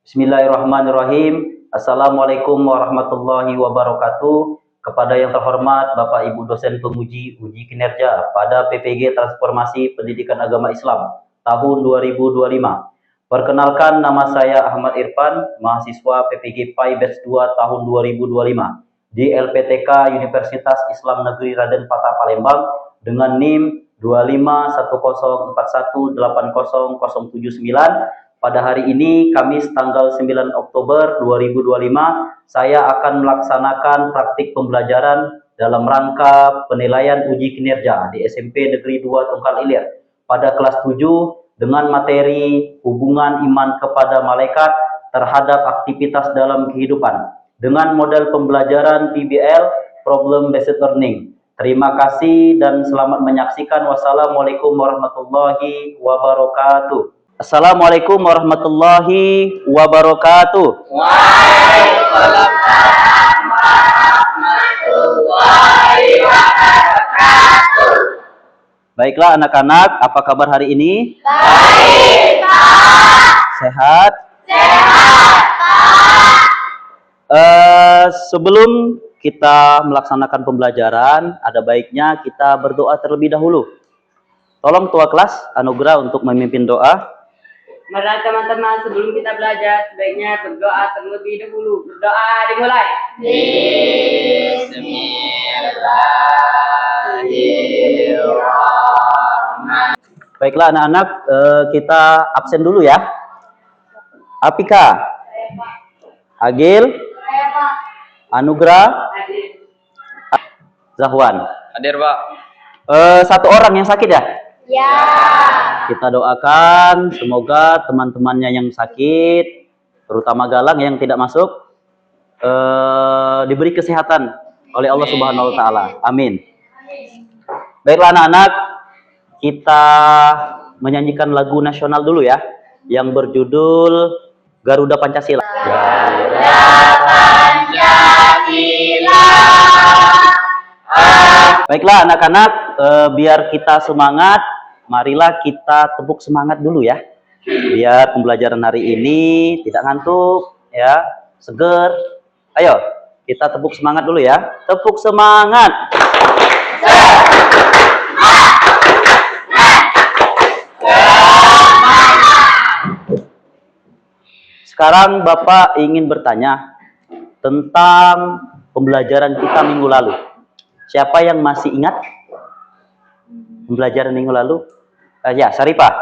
Bismillahirrahmanirrahim. Assalamualaikum warahmatullahi wabarakatuh. Kepada yang terhormat Bapak Ibu dosen penguji uji kinerja pada PPG Transformasi Pendidikan Agama Islam tahun 2025. Perkenalkan, nama saya Ahmad Irfan, mahasiswa PPG PAI Batch 2 tahun 2025 di LPTK Universitas Islam Negeri Raden Patah Palembang dengan NIM 25104180079. Pada hari ini, Kamis tanggal 9 Oktober 2025, saya akan melaksanakan praktik pembelajaran dalam rangka penilaian uji kinerja di SMP Negeri 2 Tungkal Ilir pada kelas 7 dengan materi hubungan iman kepada malaikat terhadap aktivitas dalam kehidupan dengan model pembelajaran PBL Problem Based Learning. Terima kasih dan selamat menyaksikan. Wassalamualaikum warahmatullahi wabarakatuh. Assalamualaikum warahmatullahi wabarakatuh. Waalaikumsalam warahmatullahi wabarakatuh. Baiklah anak-anak, apa kabar hari ini? Baik, Pak. Sehat? Sehat, Pak. Sebelum kita melaksanakan pembelajaran, ada baiknya kita berdoa terlebih dahulu. Tolong Tua Kelas Anugerah untuk memimpin doa. Mari teman-teman, sebelum kita belajar, sebaiknya berdoa terlebih dahulu. Berdoa dimulai. Bismillahirrahmanirrahim. Baiklah anak-anak, kita absen dulu ya. Apika, Agil, Anugrah, Zahwan. Hadir, Pak. Satu orang yang sakit ya? Ya. Kita doakan semoga teman-temannya yang sakit, terutama Galang yang tidak masuk, diberi kesehatan oleh Allah Subhanahu wa Ta'ala. Amin. Baiklah anak-anak, kita menyanyikan lagu nasional dulu ya, yang berjudul Garuda Pancasila. Garuda Pancasila. Baiklah anak-anak, biar kita semangat, marilah kita tepuk semangat dulu ya. Biar pembelajaran hari ini tidak ngantuk ya, seger. Ayo, kita tepuk semangat dulu ya. Tepuk semangat. Sekarang Bapak ingin bertanya tentang pembelajaran kita minggu lalu. Siapa yang masih ingat pembelajaran minggu lalu? Ya, Saripah.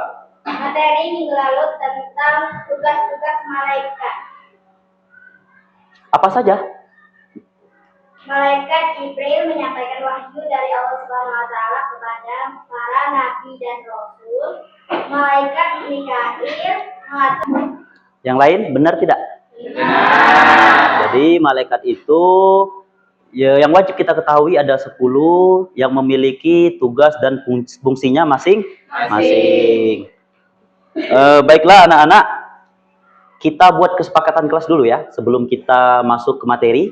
Materi minggu lalu tentang tugas-tugas malaikat. Apa saja? Malaikat Jibril menyampaikan wahyu dari Allah Subhanahu wa Ta'ala kepada para nabi dan rasul. Malaikat Mikail mengatur. Yang lain benar tidak? Jadi malaikat itu ya, yang wajib kita ketahui ada 10 yang memiliki tugas dan fungsinya masing-masing. Baiklah anak-anak, kita buat kesepakatan kelas dulu ya sebelum kita masuk ke materi.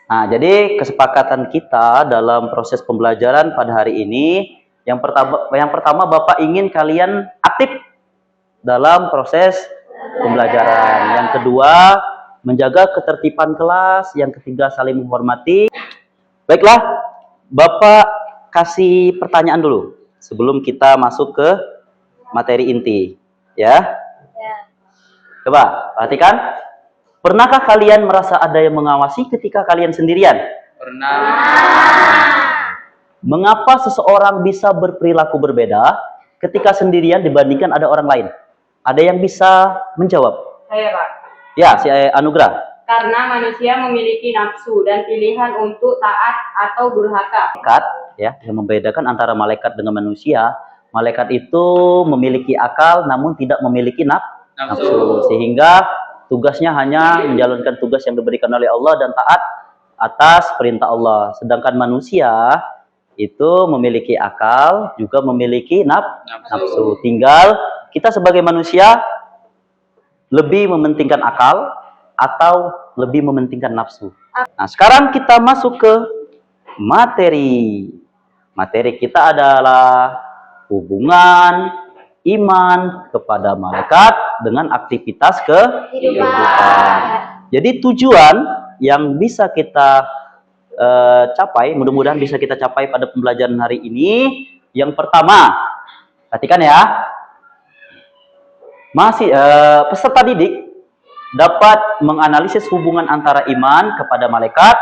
Nah, jadi kesepakatan kita dalam proses pembelajaran pada hari ini, yang pertama Bapak ingin kalian aktif dalam proses pembelajaran. Yang kedua, menjaga ketertiban kelas. Yang ketiga, saling menghormati. Baiklah, Bapak kasih pertanyaan dulu sebelum kita masuk ke materi inti, ya. Coba perhatikan. Pernahkah kalian merasa ada yang mengawasi ketika kalian sendirian? Pernah. Mengapa seseorang bisa berperilaku berbeda ketika sendirian dibandingkan ada orang lain? Ada yang bisa menjawab? Saya, Pak. Ya, si Anugrah. Karena manusia memiliki nafsu dan pilihan untuk taat atau durhaka. Malaikat, ya, yang membedakan antara malaikat dengan manusia. Malaikat itu memiliki akal namun tidak memiliki nafsu. Sehingga tugasnya hanya menjalankan tugas yang diberikan oleh Allah dan taat atas perintah Allah. Sedangkan manusia itu memiliki akal, juga memiliki nafsu. Tinggal kita sebagai manusia lebih mementingkan akal atau lebih mementingkan nafsu. Nah, sekarang kita masuk ke materi. Materi kita adalah hubungan iman kepada malaikat dengan aktivitas kehidupan. Kehidupan. Jadi tujuan yang bisa kita capai, mudah-mudahan bisa kita capai pada pembelajaran hari ini. Yang pertama, perhatikan ya, peserta didik dapat menganalisis hubungan antara iman kepada malaikat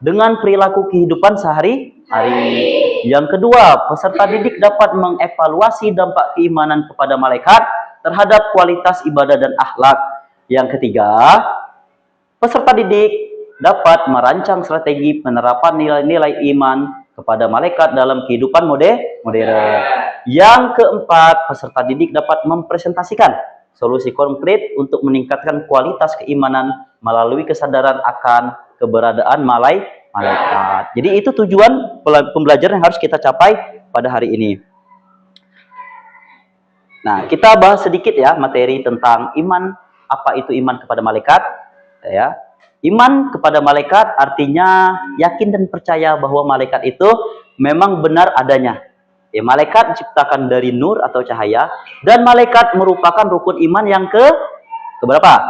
dengan perilaku kehidupan sehari-hari. Yang kedua, peserta didik dapat mengevaluasi dampak keimanan kepada malaikat terhadap kualitas ibadah dan akhlak. Yang ketiga, peserta didik dapat merancang strategi penerapan nilai-nilai iman kepada malaikat dalam kehidupan modern. Yang keempat, peserta didik dapat mempresentasikan solusi konkret untuk meningkatkan kualitas keimanan melalui kesadaran akan keberadaan malaikat. Jadi itu tujuan pembelajaran yang harus kita capai pada hari ini. Nah, kita bahas sedikit ya materi tentang iman. Apa itu iman kepada malaikat? Ya. Iman kepada malaikat artinya yakin dan percaya bahwa malaikat itu memang benar adanya. Ya, malaikat diciptakan dari nur atau cahaya, dan malaikat merupakan rukun iman yang keberapa?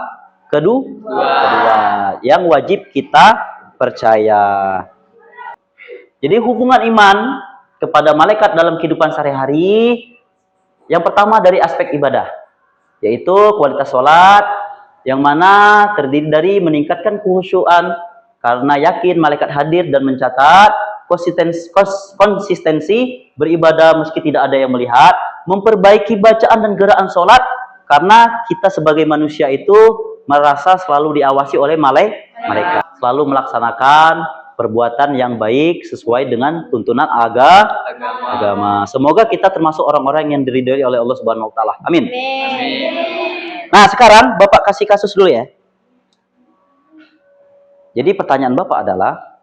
Kedua, yang wajib kita percaya. Jadi hubungan iman kepada malaikat dalam kehidupan sehari-hari, yang pertama dari aspek ibadah, yaitu kualitas sholat, yang mana terdiri dari meningkatkan kekhusyuan karena yakin malaikat hadir dan mencatat, konsistensi beribadah meski tidak ada yang melihat, memperbaiki bacaan dan gerakan sholat karena kita sebagai manusia itu merasa selalu diawasi oleh malaikat, selalu melaksanakan perbuatan yang baik sesuai dengan tuntunan agama. Semoga kita termasuk orang-orang yang diridhoi oleh Allah Subhanahu wa taala. Amin. Nah, sekarang Bapak kasih kasus dulu ya. Jadi pertanyaan Bapak adalah,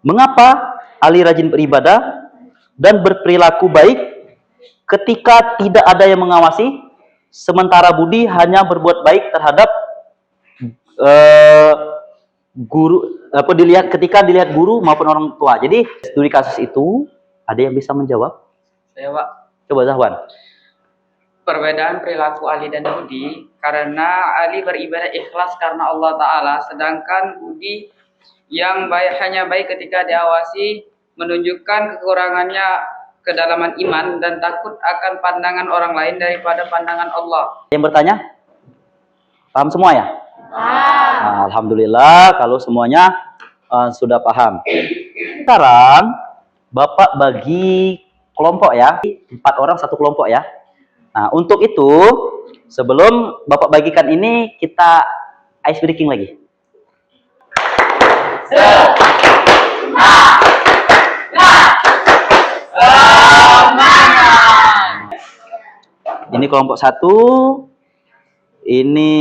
mengapa Ali rajin beribadah dan berperilaku baik ketika tidak ada yang mengawasi, sementara Budi hanya berbuat baik terhadap ketika dilihat guru maupun orang tua. Jadi studi kasus itu ada yang bisa menjawab? Saya, Pak. Coba Zahwan. Perbedaan perilaku Ali dan Budi karena Ali beribadah ikhlas karena Allah Ta'ala, sedangkan Budi yang hanya baik ketika diawasi, menunjukkan kekurangannya kedalaman iman dan takut akan pandangan orang lain daripada pandangan Allah. Yang bertanya? Paham semua ya? Nah, alhamdulillah kalau semuanya sudah paham. Sekarang Bapak bagi kelompok ya, 4 orang satu kelompok ya. Nah, untuk itu sebelum Bapak bagikan ini, kita ice breaking lagi. Ini kelompok 1, ini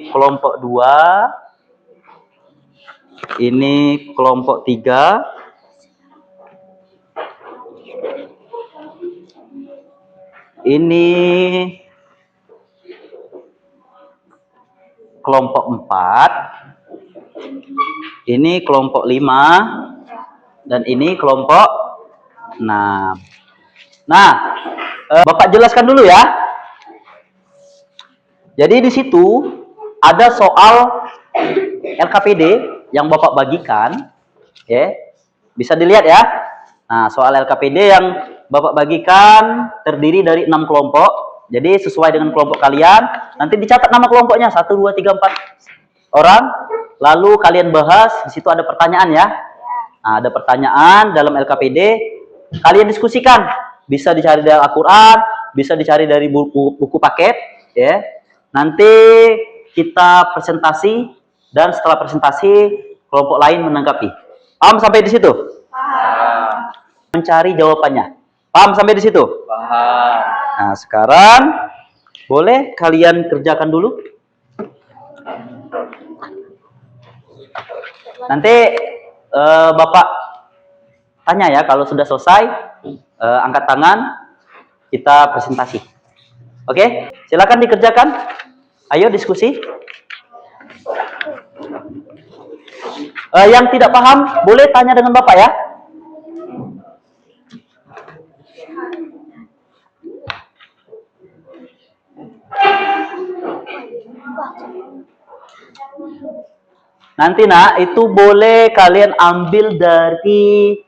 kelompok 2, ini kelompok 3, ini kelompok 4, ini kelompok 5, dan ini kelompok 6. Nah, Bapak jelaskan dulu ya. Jadi di situ ada soal LKPD yang Bapak bagikan, ya. Bisa dilihat ya. Nah, soal LKPD yang Bapak bagikan terdiri dari 6 kelompok. Jadi sesuai dengan kelompok kalian, nanti dicatat nama kelompoknya 1 2 3 4 orang. Lalu kalian bahas, di situ ada pertanyaan ya. Nah, ada pertanyaan dalam LKPD, kalian diskusikan. Bisa dicari dari Al-Qur'an, bisa dicari dari buku paket, ya. Nanti kita presentasi, dan setelah presentasi kelompok lain menanggapi. Paham sampai di situ? Paham. Mencari jawabannya. Paham sampai di situ? Paham. Nah, sekarang boleh kalian kerjakan dulu. Nanti Bapak tanya ya, kalau sudah selesai angkat tangan, kita presentasi. Oke, silakan dikerjakan. Ayo diskusi. Yang tidak paham boleh tanya dengan Bapak ya. Nanti nak, itu boleh kalian ambil dari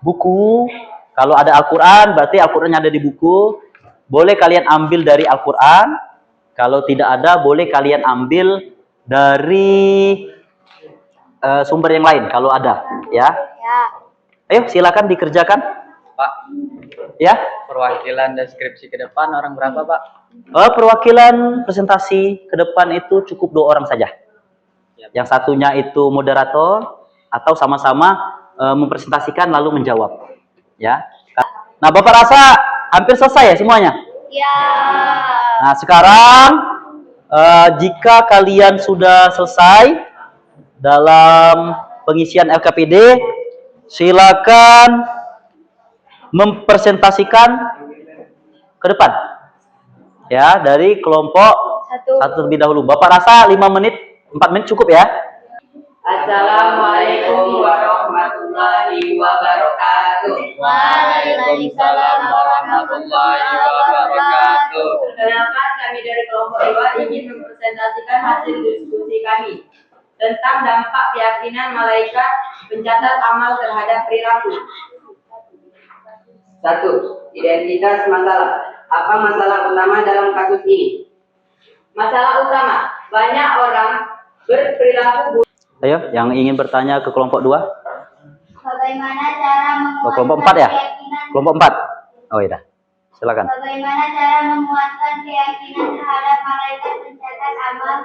buku. Kalau ada Al-Quran, berarti Al-Qurannya ada di buku. Boleh kalian ambil dari Al-Quran. Kalau tidak ada, boleh kalian ambil dari sumber yang lain. Kalau ada, ya. Ya. Ayo, silakan dikerjakan. Pak, Ya. perwakilan deskripsi ke depan orang berapa, Pak? Perwakilan presentasi ke depan itu cukup 2 orang saja. Yang satunya itu moderator atau sama-sama mempresentasikan lalu menjawab. Ya. Nah, Bapak rasa hampir selesai ya semuanya? Ya. Nah, sekarang jika kalian sudah selesai dalam pengisian LKPD, silakan mempresentasikan ke depan. Ya, dari kelompok satu terlebih dahulu. Bapak rasa 5 menit, 4 menit cukup ya? Assalamualaikum warahmatullahi wabarakatuh. Waalaikumsalam warahmatullahi wabarakatuh. Perkenalkan, kami dari kelompok 2 ingin mempresentasikan hasil diskusi kami tentang dampak keyakinan malaikat pencatat amal terhadap perilaku. 1. Identitas masalah. Apa masalah utama dalam kasus ini? Masalah utama, banyak orang berperilaku Ayo, yang ingin bertanya ke kelompok 2. Bagaimana cara menguatkan Kelompok 4 ya? keyakinan? Kelompok 4. Oh iya, silakan. Bagaimana cara menguatkan keyakinan terhadap malaikat pencatat amal?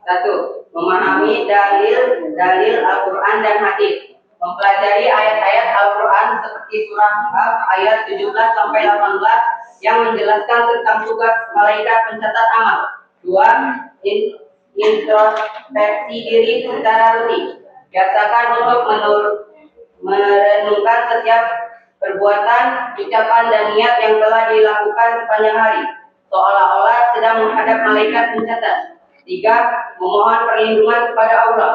1. Memahami dalil Al-Quran dan hadis. Mempelajari ayat-ayat Al-Quran seperti surah Al ayat 17-18 yang menjelaskan tentang tugas malaikat pencatat amal. 2. Introspeksi diri secara rutin. Biasakan untuk merenungkan setiap perbuatan, ucapan, dan niat yang telah dilakukan sepanjang hari, seolah-olah sedang menghadap malaikat pencatat. 3. Memohon perlindungan kepada Allah.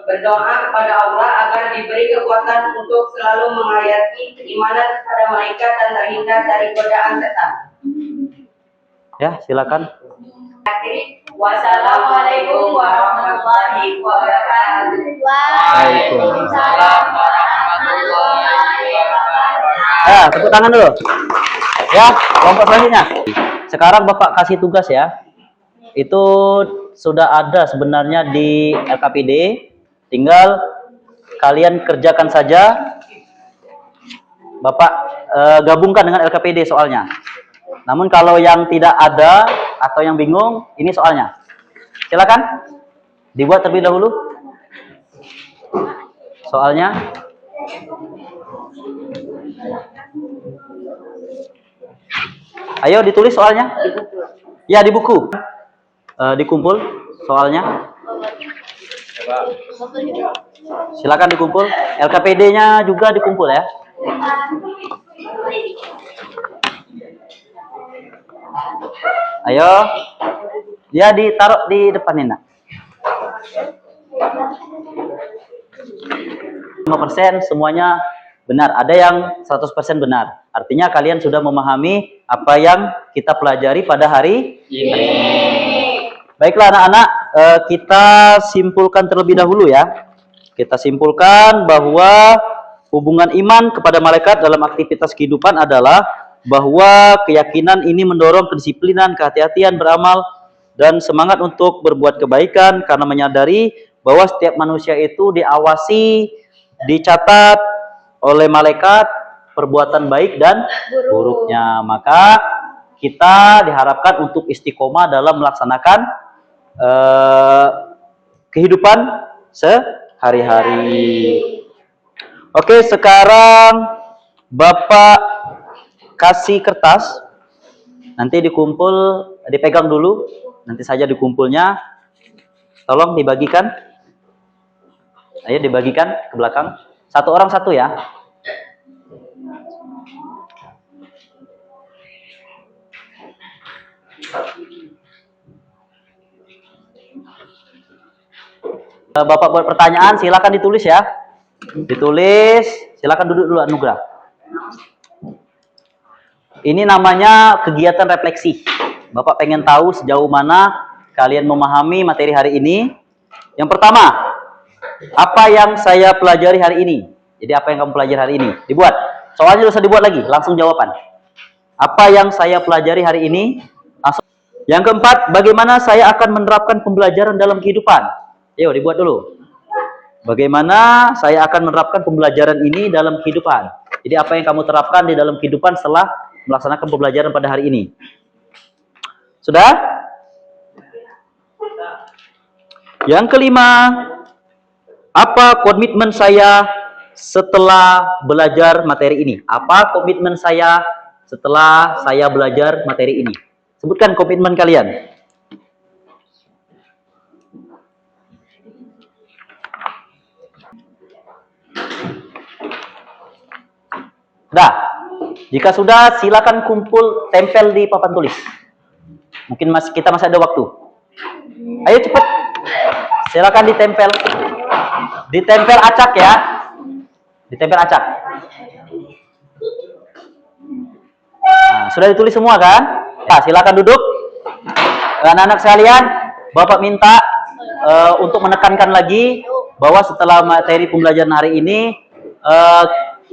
Berdoa kepada Allah agar diberi kekuatan untuk selalu menghayati keimanan kepada malaikat dan terhindar dari godaan setan. Ya, silakan. Wassalamualaikum warahmatullahi wabarakatuh. Waalaikumsalam warahmatullahi wabarakatuh. Ya, tepuk tangan dulu. Ya, kelompok selanjutnya. Sekarang Bapak kasih tugas ya. Itu sudah ada sebenarnya di LKPD. Tinggal kalian kerjakan saja. Bapak gabungkan dengan LKPD soalnya. Namun kalau yang tidak ada atau yang bingung, ini soalnya. Silakan dibuat terlebih dahulu soalnya. Ayo ditulis soalnya. Ya, di buku. Dikumpul soalnya. Silakan dikumpul. LKPD-nya juga dikumpul ya. Ayo. Dia ditaruh di depan ini, nak. 5% semuanya benar. Ada yang 100% benar. Artinya kalian sudah memahami apa yang kita pelajari pada hari ini. Baiklah anak-anak, kita simpulkan terlebih dahulu ya. Kita simpulkan bahwa hubungan iman kepada malaikat dalam aktivitas kehidupan adalah bahwa keyakinan ini mendorong kedisiplinan, kehati-hatian beramal, dan semangat untuk berbuat kebaikan karena menyadari bahwa setiap manusia itu diawasi, dicatat oleh malaikat perbuatan baik dan buruknya. Maka kita diharapkan untuk istiqomah dalam melaksanakan kehidupan sehari-hari. Oke, sekarang Bapak kasih kertas, nanti dikumpul, dipegang dulu, nanti saja dikumpulnya, tolong dibagikan. Ayo dibagikan ke belakang, satu orang satu ya. Bapak buat pertanyaan, silakan ditulis ya. Ditulis, silakan duduk dulu Anugrah. Ini namanya kegiatan refleksi. Bapak pengen tahu sejauh mana kalian memahami materi hari ini. Yang pertama, apa yang saya pelajari hari ini? Jadi apa yang kamu pelajari hari ini? Dibuat. Soalnya tidak usah dibuat lagi, langsung jawaban. Apa yang saya pelajari hari ini? Langsung. Yang keempat, bagaimana saya akan menerapkan pembelajaran dalam kehidupan? Ayo dibuat dulu. Bagaimana saya akan menerapkan pembelajaran ini dalam kehidupan? Jadi apa yang kamu terapkan di dalam kehidupan setelah melaksanakan pembelajaran pada hari ini? Sudah? Yang kelima, apa komitmen saya setelah belajar materi ini? Apa komitmen saya setelah saya belajar materi ini? Sebutkan komitmen kalian. Dah. Jika sudah, silakan kumpul tempel di papan tulis. Mungkin kita masih ada waktu. Ayo cepat. Silakan ditempel. Ditempel acak ya. Ditempel acak. Nah, sudah ditulis semua kan? Nah, silakan duduk. Anak-anak sekalian, Bapak minta untuk menekankan lagi bahwa setelah materi pembelajaran hari ini,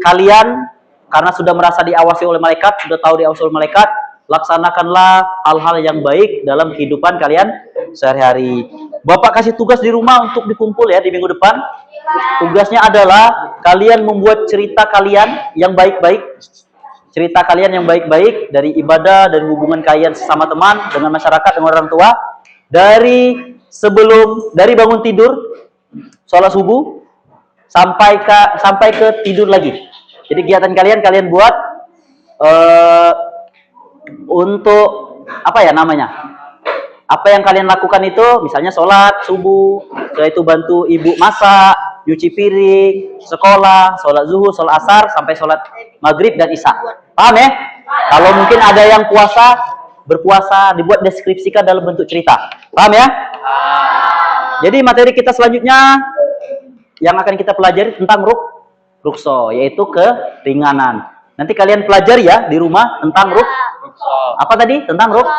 kalian karena sudah merasa diawasi oleh malaikat, sudah tahu diawasi oleh malaikat, laksanakanlah hal-hal yang baik dalam kehidupan kalian sehari-hari. Bapak kasih tugas di rumah untuk dikumpul ya di minggu depan. Tugasnya adalah kalian membuat cerita kalian yang baik-baik. Cerita kalian yang baik-baik dari ibadah dan hubungan kalian sesama teman, dengan masyarakat, dengan orang tua. Dari bangun tidur, sholat subuh, sampai ke tidur lagi. Jadi kegiatan kalian buat untuk apa ya namanya? Apa yang kalian lakukan itu, misalnya sholat subuh, setelah itu bantu ibu masak, nyuci piring, sekolah, sholat zuhur, sholat asar, sampai sholat maghrib dan isya. Paham ya? Kalau mungkin ada yang berpuasa, dibuat deskripsikan dalam bentuk cerita. Paham ya? Jadi materi kita selanjutnya yang akan kita pelajari tentang rukso, yaitu keringanan. Nanti kalian pelajari ya di rumah tentang rukso. Apa tadi? Tentang rukso.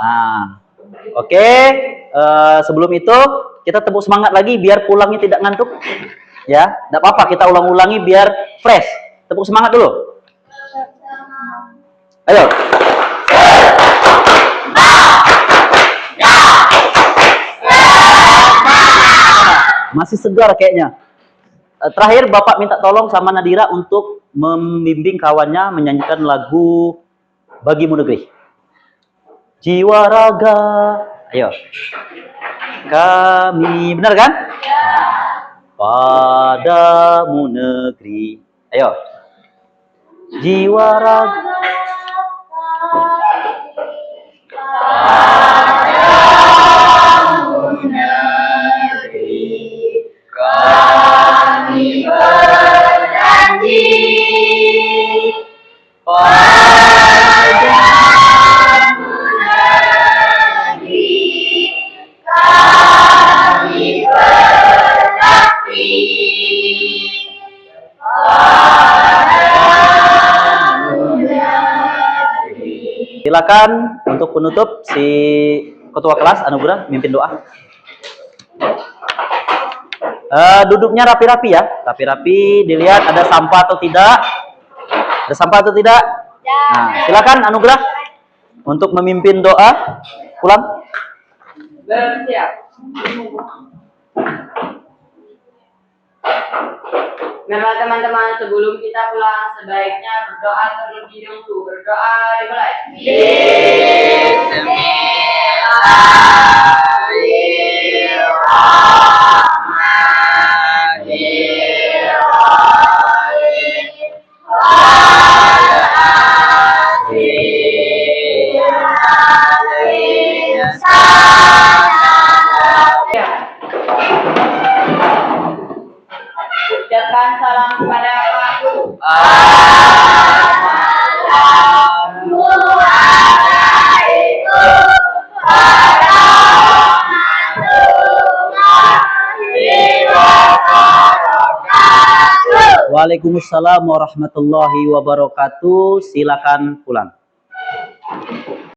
Nah, oke. Sebelum itu kita tepuk semangat lagi biar pulangnya tidak ngantuk. Ya, tidak apa-apa kita ulang-ulangi biar fresh. Tepuk semangat dulu. Ayo. Masih segar kayaknya. Terakhir Bapak minta tolong sama Nadira untuk membimbing kawannya menyanyikan lagu Bagimu Negeri. Jiwa raga. Ayo. Kami, benar kan? Ya. Padamu negeri. Ayo. Jiwa raga. Padamu negeri. Kami berjanji padamu negeri, kami berbakti padamu negeri. Silakan untuk penutup si ketua kelas Anugerah mimpin doa. Duduknya rapi-rapi ya, rapi-rapi, dilihat ada sampah atau tidak. Ada sampah atau tidak? Nah, silakan Anugerah untuk memimpin doa. Pulang. Bersiap. Memang teman-teman, sebelum kita pulang sebaiknya berdoa terlebih dahulu. Berdoa dimulai. Ucapkan salam kepada Pak Guru. Waalaikumsalam warahmatullahi wabarakatuh. Silakan pulang.